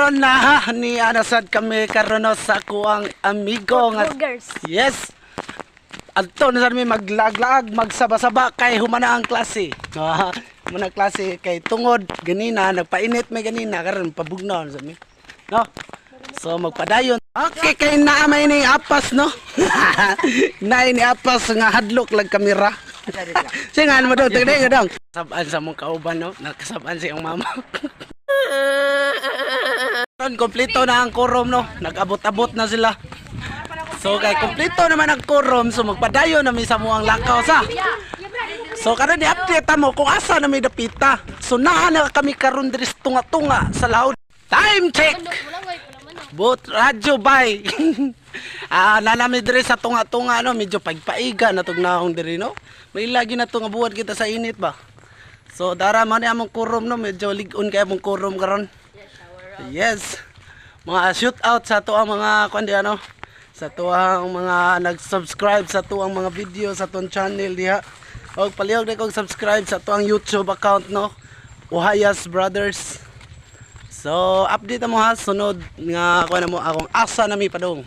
karon na ni anasad kami karon sa kuang amigo nga. Yes. Adto na sad mi maglaglag, magsaba-saba kay humana ang klase. Muna klase kay tungod ganina nagpainit may ganina karon pabugnaw sa mi. No? So magpadayon. Okay kay naa may ni apas no. Nay ni apas nga hadlok lag kamera. Singan mo daw tigday dong. Sabaan sa mong kauban no, nakasabaan sa iyong mama. Kompleto na ang quorum no, nag-abot-abot na sila. So kay kompleto naman ang quorum, so magpadayon na mi sa muang lakaw sa. So karon i-update mo kung asa na may dapita. So naa na kami karon diri tunga-tunga sa laod. Time check. Bot radyo bay. Nanami diri sa tunga-tunga no, medyo pagpaiga na tug naong diri no. May lagi na to nga buhat kita sa init ba. So dara man among quorum no, medyo ligon kay among quorum karon. Yes. Mga shoot out sa tuang mga kundi ano, sa tuang mga nag-subscribe sa tuang mga video sa tuang channel diha. Og palihog na kog subscribe sa tuang YouTube account no. Uhayas Brothers. So update mo ha sunod nga kuan mo akong asa nami padong.